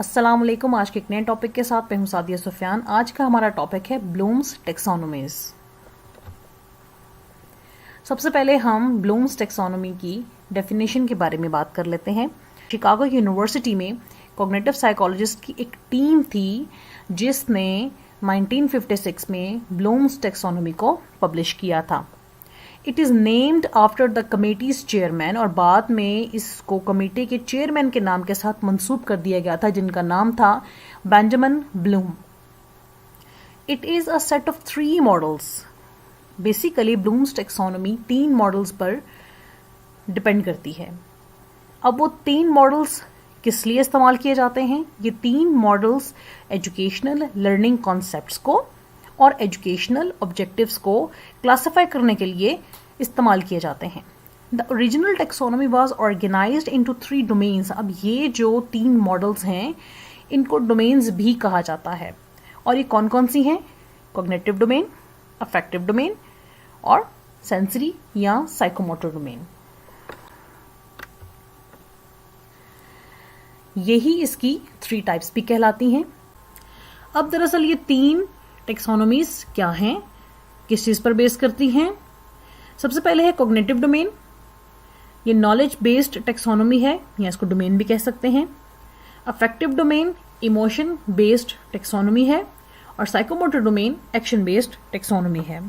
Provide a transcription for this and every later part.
अस्सलाम वालेकुम। आज के एक नए टॉपिक के साथ मैं हूं सादिया सुफियान। आज का हमारा टॉपिक है ब्लूम्स टेक्सोनोमीज। सबसे पहले हम ब्लूम्स टेक्सोनोमी की डेफिनेशन के बारे में बात कर लेते हैं। शिकागो यूनिवर्सिटी में कॉग्निटिव साइकोलॉजिस्ट की एक टीम थी जिसने 1956 में ब्लूम्स टेक्सोनोमी को पब्लिश किया था। It is named after the committees chairman, और बाद में इसको कमेटी के चेयरमैन के नाम के साथ मंसूब कर दिया गया था जिनका नाम था Benjamin Bloom. It is a set of 3 models. Basically Bloom's taxonomy 3 models पर डिपेंड करती है। अब वो 3 मॉडल्स किस लिए इस्तेमाल किए जाते हैं? ये 3 मॉडल्स एजुकेशनल लर्निंग कॉन्सेप्ट्स को और एजुकेशनल ऑब्जेक्टिव्स को क्लासिफाई करने के लिए इस्तेमाल किए जाते हैं। The original taxonomy was organised into 3 domains. अब ये जो 3 मॉडल्स हैं इनको डोमेन्स भी कहा जाता है, और ये कौन कौन सी हैं? कॉग्निटिव डोमेन, अफेक्टिव डोमेन और सेंसरी या साइकोमोटर डोमेन। यही इसकी 3 टाइप्स भी कहलाती हैं। अब दरअसल ये 3 टेक्सोनोमीज क्या हैं, किस चीज़ पर बेस करती हैं? सबसे पहले है कॉग्निटिव डोमेन। ये नॉलेज बेस्ड टेक्सोनोमी है या इसको डोमेन भी कह सकते हैं। Affective domain emotion based taxonomy है, और psychomotor domain action based taxonomy है।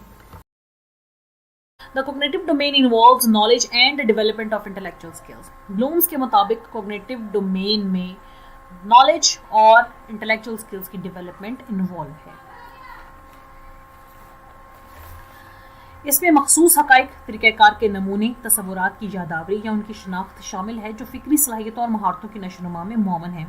The cognitive domain involves knowledge and development of intellectual skills. Bloom's के मुताबिक कॉग्निटिव डोमेन में नॉलेज और इंटेलेक्चुअल स्किल्स की डेवलपमेंट इन्वॉल्व है। इसमें मखसूस हकाइक, तरीक़ेकार के नमूने, तसव्वुरात की यादावरी या उनकी शनाख्त शामिल है जो फ़िक्री सलाहियतों और महारतों की नशोनुमा में मुअम्मन है।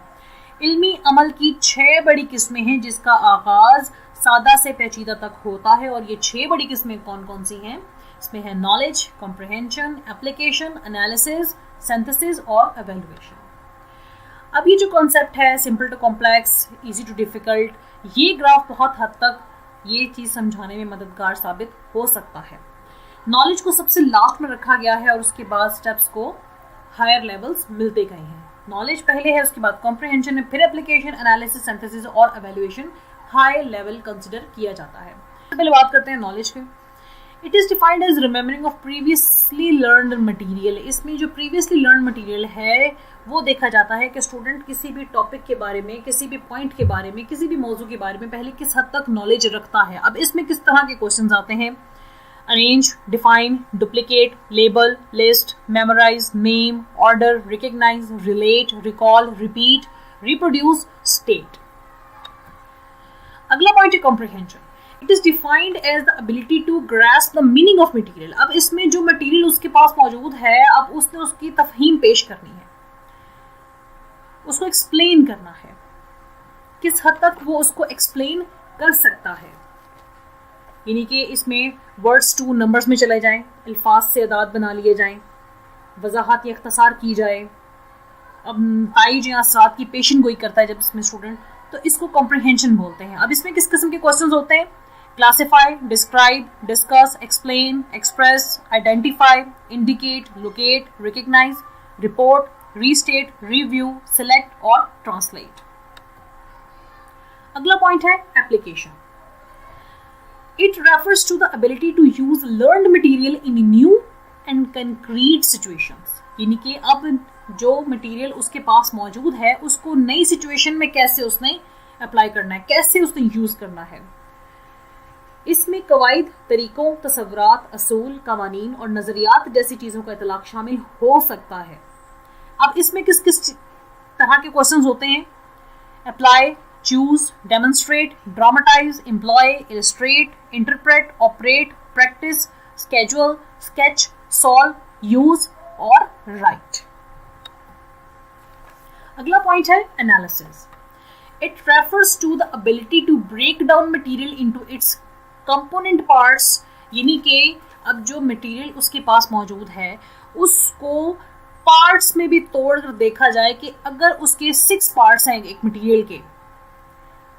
इल्मी अमल की 6 बड़ी किस्में हैं जिसका आगाज़ सादा से पेचीदा तक होता है, और ये 6 बड़ी किस्में कौन कौन सी हैं? इसमें है knowledge, comprehension, application, analysis, synthesis और एवेल्युएशन। अब ये जो कॉन्सेप्ट है simple to complex, easy to difficult, ये ग्राफ बहुत हद तक ये चीज़ समझाने में मददगार साबित हो सकता है। नॉलेज को सबसे लास्ट में रखा गया है और उसके बाद स्टेप्स को हायर लेवल्स मिलते गए हैं। नॉलेज पहले है, उसके बाद कॉम्प्रहेंशन है, फिर एप्लीकेशन, एनालिसिस, सिंथेसिस और एवेल्युएशन हाई लेवल कंसिडर किया जाता है। पहले बात करते हैं नॉलेज पे। It is defined as remembering of previously learned material. इसमें जो प्रीवियसली लर्न मटीरियल है वो देखा जाता है कि स्टूडेंट किसी भी टॉपिक के बारे में, किसी भी पॉइंट के बारे में, किसी भी मौजू के बारे में पहले किस हद तक नॉलेज रखता है। अब इसमें किस तरह के क्वेश्चंस आते हैं? Arrange, define, duplicate, label, list, memorise, name, order, recognise, relate, recall, repeat, reproduce, state. अगला पॉइंट है comprehension. It is defined as the ability to grasp the meaning of material. अब इसमें जो मटीरियल उसके पास मौजूद है, अब उसने उसकी तफहीम पेश करनी है, उसको एक्सप्लेन करना है, किस हद तक वो उसको एक्सप्लेन कर सकता है। यानी कि इसमें वर्ड्स टू नंबर्स में चले जाएं, अल्फाज से अदाद बना लिए जाएं, वजाहत या इख्तसार की जाए, अब नताइज या असरात की पेशन गोई करता है जब इसमें स्टूडेंट, तो इसको कॉम्प्रिहेंशन बोलते हैं। अब इसमें किस किस्म के क्वेश्चंस होते हैं? Classify, describe, discuss, explain, express, identify, indicate, locate, recognise, report, restate, review, select और ट्रांसलेट। अगला पॉइंट है application. It refers to the ability to use learned material in new and concrete situations. यानी कि अब जो material उसके पास मौजूद है उसको नई सिचुएशन में कैसे उसने अप्लाई करना है, कैसे उसने यूज करना है। इसमें कवायद, तरीकों, तसव्वुरात, असूल, कवानीन और नजरियात जैसी चीजों का इतलाक शामिल हो सकता है। अब इसमें किस किस तरह के क्वेश्चंस होते हैं? Apply, choose, demonstrate, dramatise, employ, illustrate, interpret, operate, practise, schedule, sketch, solve, use और राइट। अगला पॉइंट है analysis. It refers to the ability to break down material into its component parts. यानी कि अब जो मटेरियल उसके पास मौजूद है उसको पार्ट्स में भी तोड़ कर देखा जाए कि अगर उसके 6 पार्ट्स हैं एक मटेरियल के,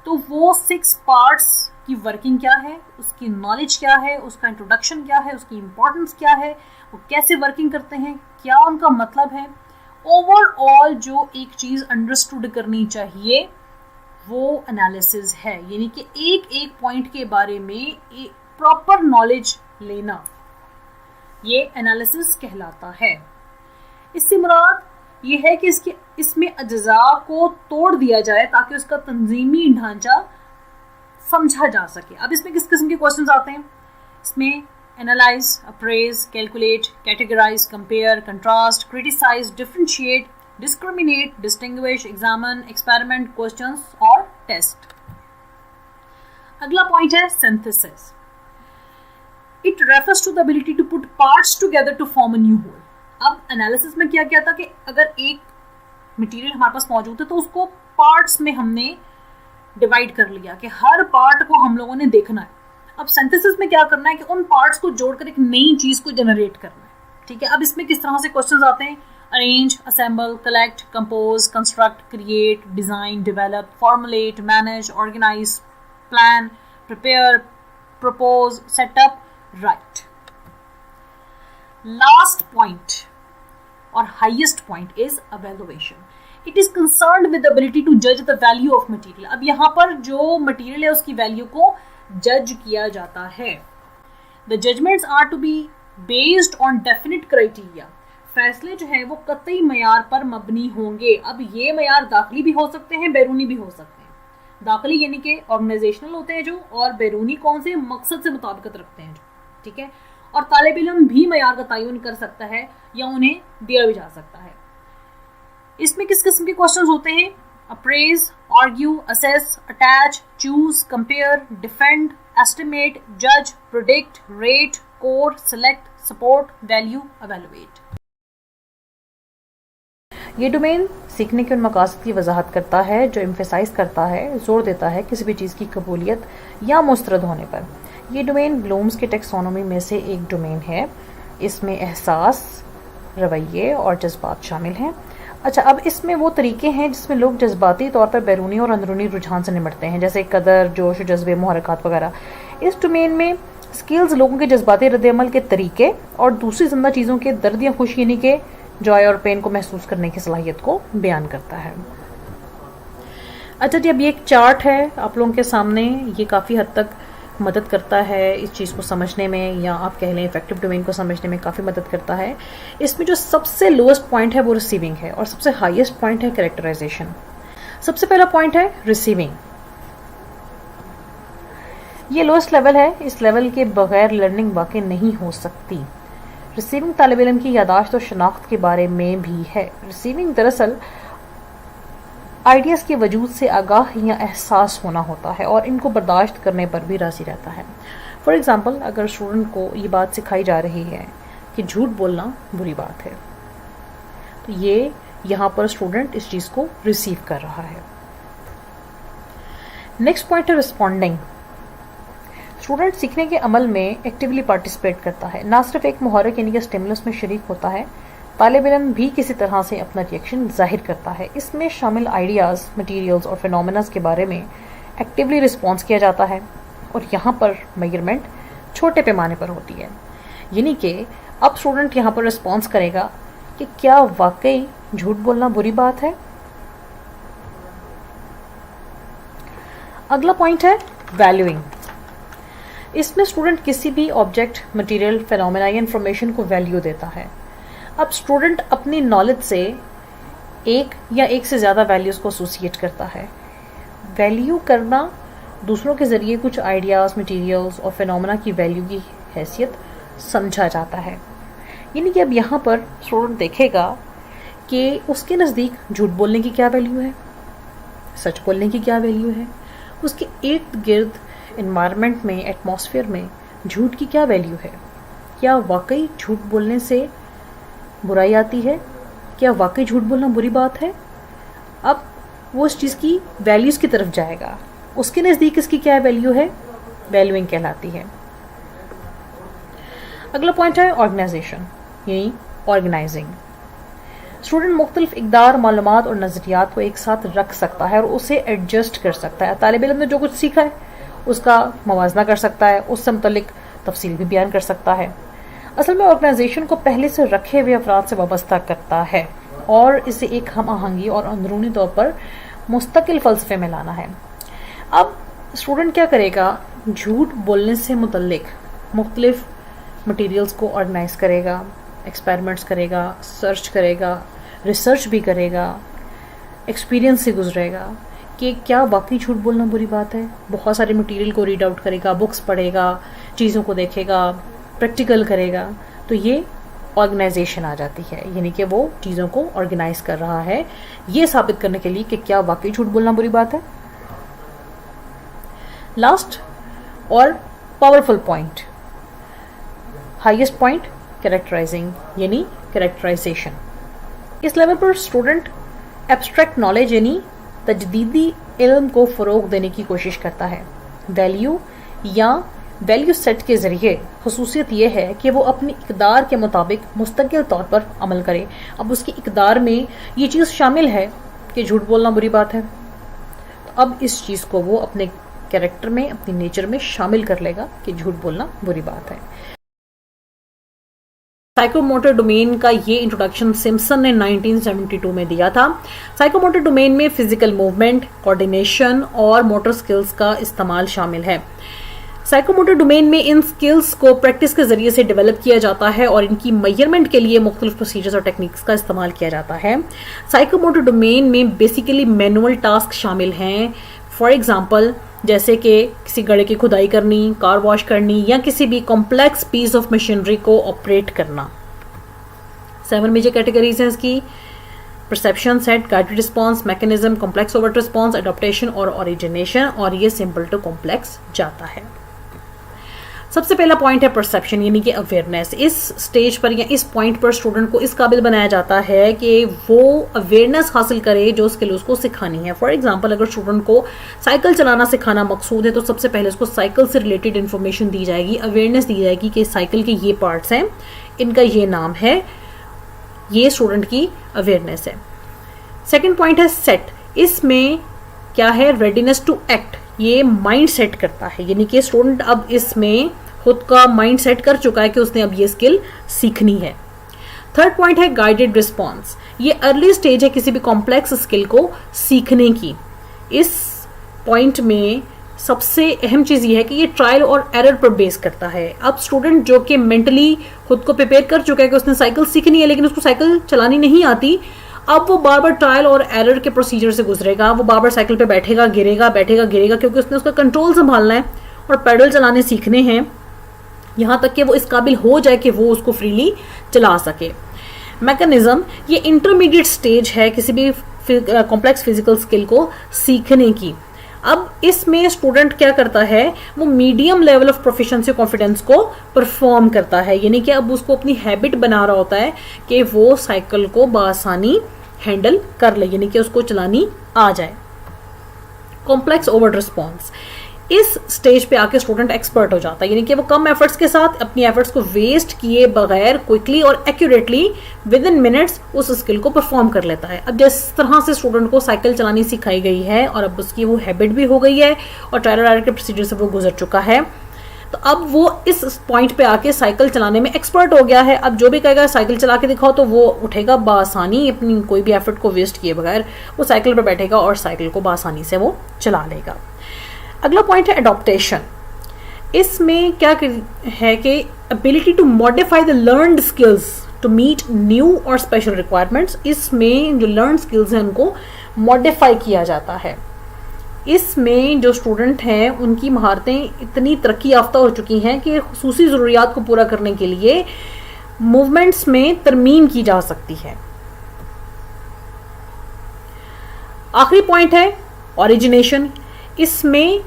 तो वो 6 पार्ट्स की वर्किंग क्या है, उसकी नॉलेज क्या है, उसका इंट्रोडक्शन क्या है, उसकी इंपॉर्टेंस क्या है, वो कैसे वर्किंग करते हैं, क्या उनका मतलब है, ओवरऑल जो एक चीज अंडरस्टूड करनी चाहिए वो एनालिसिस है, यानी कि एक एक पॉइंट के बारे में प्रॉपर नॉलेज लेना, ये एनालिसिस कहलाता है। इससे मुराद ये है कि इसमें अज्जा को तोड़ दिया जाए ताकि उसका तंजीमी ढांचा समझा जा सके। अब इसमें किस किस्म के क्वेश्चंस आते हैं? इसमें analyse, appraise, calculate, categorise, compare, contrast, criticise, differentiate, discriminate, distinguish, examine, experiment, questions और टेस्ट। अगला पॉइंट है synthesis. It refers to the ability to put parts together to form a new whole. अब analysis में क्या किया था कि अगर एक मटेरियल हमारे पास मौजूद है तो उसको पार्ट्स में हमने डिवाइड कर लिया कि हर पार्ट को हम लोगों ने देखना है। अब सिंथेसिस में क्या करना है कि उन पार्ट्स को जोड़कर एक नई चीज को जनरेट करना है। ठीक है, अब इसमें किस तरह से क्वेश्चंस आते हैं? Arrange, assemble, collect, compose, construct, create, design, develop, formulate, manage, organise, plan, prepare, propose, setup, write. Last point और highest point is evaluation. It is concerned with the ability to judge the value of material. अब यहाँ पर जो material है उसकी value को जज किया जाता है। The judgments are to be based on definite criteria. फैसले जो हैं वो कतई मयार पर मबनी होंगे। अब ये मयार दाखिली भी हो सकते हैं, बैरूनी भी हो सकते हैं। दाखिली यानी कि ऑर्गेनाइजेशनल होते हैं जो, और बैरूनी कौन से? मकसद से मुताबिकत रखते हैं जो। ठीक है, और तालिब इल्म भी मयार का तयन कर सकता है या उन्हें दिया भी जा सकता है। इसमें किस किस्म के क्वेश्चंस होते हैं? Appraise, argue, assess, attach, choose, compare, defend, estimate, जज, predict, rate, score, select, support, value, evaluate. ये डोमेन सीखने के उन मकासद की वजाहत करता है जो एम्फेसाइज करता है, जोर देता है किसी भी चीज़ की कबूलियत या मुस्तरद होने पर। ये डोमेन ब्लूम्स के टेक्सोनोमी में से एक डोमेन है। इसमें एहसास, रवैये और जज्बात शामिल हैं। अच्छा, अब इसमें वो तरीके हैं जिसमें लोग जज्बाती तौर पर बैरूनी और अंदरूनी रुझान से निपटते हैं, जैसे कदर, जोश, जज्बे, मुहरकत वगैरह। इस डोमेन में स्किल्स लोगों के जज्बाती रद्द-ए-अमल के तरीके और दूसरी जिंदा चीज़ों के दर्द या खुशी यानी कि जॉय और पेन को महसूस करने की सलाहियत को बयान करता है। अच्छा जी, अब ये एक चार्ट है आप लोगों के सामने। ये काफ़ी हद तक मदद करता है इस चीज़ को समझने में, या आप कह लें इफेक्टिव डोमेन को समझने में काफ़ी मदद करता है। इसमें जो सबसे लोएस्ट पॉइंट है वो रिसीविंग है और सबसे हाईएस्ट पॉइंट है कैरेक्टराइजेशन। सबसे पहला पॉइंट है रिसीविंग। ये लोएस्ट लेवल है, इस लेवल के बगैर लर्निंग वाकई नहीं हो सकती। रिसीविंग तालिब इल्म की यादाश्त और शनाख्त के बारे में भी है। रिसीविंग दरअसल आइडियाज़ के वजूद से आगाह या एहसास होना होता है और इनको बर्दाश्त करने पर भी राज़ी रहता है। फॉर एग्ज़ाम्पल, अगर स्टूडेंट को ये बात सिखाई जा रही है कि झूठ बोलना बुरी बात है, तो ये यहाँ पर स्टूडेंट इस चीज़ को रिसीव कर रहा है। नेक्स्ट पॉइंट है रिस्पॉन्डिंग। स्टूडेंट सीखने के अमल में एक्टिवली पार्टिसिपेट करता है, ना सिर्फ एक मुहर्रिक यानी कि स्टिमुलस में शरीक होता है। तालिब इल्म भी किसी तरह से अपना रिएक्शन जाहिर करता है। इसमें शामिल आइडियाज़, मटीरियल्स और फिनोमेनास के बारे में एक्टिवली रिस्पॉन्स किया जाता है और यहाँ पर मेजरमेंट छोटे पैमाने पर होती है, यानी कि अब स्टूडेंट यहाँ पर रिस्पॉन्स करेगा कि क्या वाकई झूठ बोलना बुरी बात है। अगला पॉइंट है वैल्यूइंग। इसमें स्टूडेंट किसी भी ऑब्जेक्ट, मटेरियल, फिनोमेना या इंफॉर्मेशन को वैल्यू देता है। अब स्टूडेंट अपनी नॉलेज से एक या एक से ज़्यादा वैल्यूज़ को एसोसिएट करता है। वैल्यू करना दूसरों के ज़रिए कुछ आइडियाज़, मटेरियल्स और फिनोमेना की वैल्यू की हैसियत समझा जाता है। यानी कि अब यहाँ पर स्टूडेंट देखेगा कि उसके नज़दीक झूठ बोलने की क्या वैल्यू है, सच बोलने की क्या वैल्यू है, उसके इर्द गिर्द इन्वायरमेंट में, एटमॉस्फेयर में झूठ की क्या वैल्यू है। क्या वाकई झूठ बोलने से बुराई आती है? क्या वाकई झूठ बोलना बुरी बात है? अब वो उस चीज़ की वैल्यूज़ की तरफ जाएगा। उसके नज़दीक इसकी क्या वैल्यू है? वैल्यूइंग कहलाती है। अगला पॉइंट है ऑर्गेनाइजेशन यानी ऑर्गेनाइजिंग। स्टूडेंट मुख्तलिफ इक़दार, मालूमात और नज़रियात को एक साथ रख सकता है और उसे एडजस्ट कर सकता है। तालिब इल्म ने जो कुछ सीखा है उसका मवाजना कर सकता है, उससे मुतल्लिक तफसील भी बयान कर सकता है। असल में ऑर्गेनाइजेशन को पहले से रखे हुए अफराद से वाबस्ता करता है। और इसे एक हम आहंगी और अंदरूनी तौर पर मुस्तकिल फ़लसफ़े में लाना है। अब स्टूडेंट क्या करेगा, झूठ बोलने से मुतल्लिक मुख्तलिफ मटीरियल्स को ऑर्गेनाइज करेगा, एक्सपेरिमेंट्स करेगा, सर्च करेगा, रिसर्च भी करेगा, एक्सपीरियंस से गुजरेगा कि क्या वाकई झूठ बोलना बुरी बात है। बहुत सारे मटेरियल को रीड आउट करेगा, बुक्स पढ़ेगा, चीज़ों को देखेगा, प्रैक्टिकल करेगा, तो ये ऑर्गेनाइजेशन आ जाती है, यानी कि वो चीज़ों को ऑर्गेनाइज कर रहा है ये साबित करने के लिए कि क्या वाकई झूठ बोलना बुरी बात है। लास्ट और powerful point, highest point, characterising यानी कैरेक्टराइजेशन। इस लेवल पर स्टूडेंट एब्स्ट्रैक्ट नॉलेज यानी तजदीदी इल्म को फ़रोग देने की कोशिश करता है। वैल्यू या वैल्यू सेट के ज़रिए खसूसियत यह है कि वो अपनी इक़दार के मुताबिक मुस्तकिल तौर पर अमल करे। अब उसकी इक़दार में ये चीज़ शामिल है कि झूठ बोलना बुरी बात है, तो अब इस चीज़ को वो अपने कैरेक्टर में, अपनी नेचर में शामिल कर लेगा कि झूठ बोलना बुरी बात है। साइकोमोटर डोमेन का ये इंट्रोडक्शन सिम्पसन ने 1972 में दिया था। साइकोमोटर डोमेन में फिजिकल मूवमेंट, कोऑर्डिनेशन और मोटर स्किल्स का इस्तेमाल शामिल है। साइकोमोटर डोमेन में इन स्किल्स को प्रैक्टिस के जरिए से डेवलप किया जाता है और इनकी मेजरमेंट के लिए मुख्तलिफ प्रोसीजर्स और टेक्निक्स का इस्तेमाल किया जाता है। साइकोमोटर डोमेन में बेसिकली मैनुअल टास्क शामिल हैं। फॉर एग्जाम्पल, जैसे कि किसी गड्ढे की खुदाई करनी, कार वॉश करनी या किसी भी कॉम्प्लेक्स पीस ऑफ मशीनरी को ऑपरेट करना। 7 मेजर कैटेगरीज हैं इसकी: perception, set, guided response, mechanism, complex overt response, adaptation और ओरिजिनेशन, और ये सिंपल टू कॉम्प्लेक्स जाता है। सबसे पहला पॉइंट है परसेप्शन यानी कि अवेयरनेस। इस स्टेज पर या इस पॉइंट पर स्टूडेंट को इस काबिल बनाया जाता है कि वो अवेयरनेस हासिल करे जो स्किल उसको सिखानी है। फॉर एग्जांपल, अगर स्टूडेंट को साइकिल चलाना सिखाना मकसूद है तो सबसे पहले उसको साइकिल से रिलेटेड इन्फॉर्मेशन दी जाएगी, अवेयरनेस दी जाएगी कि साइकिल के ये पार्ट्स हैं, इनका ये नाम है, ये स्टूडेंट की अवेयरनेस है। सेकेंड पॉइंट है सेट। इसमें क्या है, रेडीनेस टू एक्ट, ये माइंड सेट करता है, यानी कि स्टूडेंट अब इसमें खुद का माइंड सेट कर चुका है कि उसने अब ये स्किल सीखनी है। थर्ड पॉइंट है गाइडेड रिस्पॉन्स। ये अर्ली स्टेज है किसी भी कॉम्प्लेक्स स्किल को सीखने की। इस पॉइंट में सबसे अहम चीज़ ये है कि ये ट्रायल और एरर पर बेस करता है। अब स्टूडेंट जो कि मेंटली खुद को प्रिपेयर कर चुका है कि उसने साइकिल सीखनी है लेकिन उसको साइकिल चलानी नहीं आती, अब वो बार बार ट्रायल और एरर के प्रोसीजर से गुजरेगा। वो बार बार साइकिल पे बैठेगा गिरेगा, बैठेगा गिरेगा, क्योंकि उसने उसका कंट्रोल संभालना है और पैडल चलाने सीखने हैं, यहाँ तक कि वो इस काबिल हो जाए कि वो उसको फ्रीली चला सके। मैकेनिज्म, ये इंटरमीडिएट स्टेज है किसी भी कॉम्प्लेक्स फिजिकल स्किल को सीखने की। अब इसमें स्टूडेंट क्या करता है, वो medium level of proficiency confidence को परफॉर्म करता है, यानी कि अब उसको अपनी हैबिट बना रहा होता है कि वो साइकिल को बआसानी हैंडल कर ले, यानी कि उसको चलानी आ जाए। कॉम्प्लेक्स ओवर्ट रिस्पॉन्स, इस स्टेज पे आके स्टूडेंट एक्सपर्ट हो जाता है, यानी कि वो कम एफर्ट्स के साथ अपनी एफर्ट्स को वेस्ट किए बगैर क्विकली और एक्यूरेटली विद इन मिनट्स उस स्किल को परफॉर्म कर लेता है। अब जिस तरह से स्टूडेंट को साइकिल चलानी सिखाई गई है और अब उसकी वो हैबिट भी हो गई है और ट्रायल एरर के प्रोसीजर से वो गुजर चुका है, तो अब वो इस पॉइंट पे आके साइकिल चलाने में एक्सपर्ट हो गया है। अब जो भी कहेगा साइकिल चला के दिखाओ तो वो उठेगा बआसानी, अपनी कोई भी एफर्ट को वेस्ट किए बगैर वो साइकिल पर बैठेगा और साइकिल को बआसानी से वो चला लेगा। अगला पॉइंट है एडॉप्टेशन। इसमें क्या है कि ability to modify the learned skills to meet new और स्पेशल रिक्वायरमेंट्स। इसमें जो लर्न स्किल्स हैं उनको मॉडिफाई किया जाता है। इसमें जो स्टूडेंट हैं उनकी महारतें इतनी तरक्की याफ्ता हो चुकी हैं कि खुसूसी ज़रूरियात को पूरा करने के लिए मूवमेंट्स में तरमीम की जा सकती है। आखिरी पॉइंट है ओरिजिनेशन। इसमें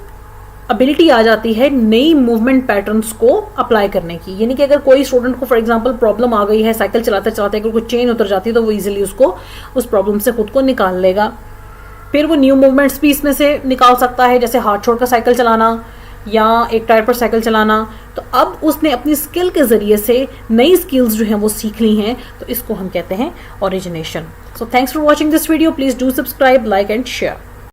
एबिलिटी आ जाती है नई मूवमेंट पैटर्न्स को अप्लाई करने की, यानी कि अगर कोई स्टूडेंट को फॉर एग्जांपल प्रॉब्लम आ गई है साइकिल चलाते चलाते, अगर कोई चेन उतर जाती है तो वो इजीली उसको उस प्रॉब्लम से खुद को निकाल लेगा। फिर वो न्यू मूवमेंट्स भी इसमें से निकाल सकता है, जैसे हाथ छोड़कर साइकिल चलाना या एक टायर पर साइकिल चलाना। तो अब उसने अपनी स्किल के जरिए से नई स्किल्स जो हैं वो सीख ली हैं, तो इसको हम कहते हैं origination. So thanks for watching this video. Please do subscribe, like and share.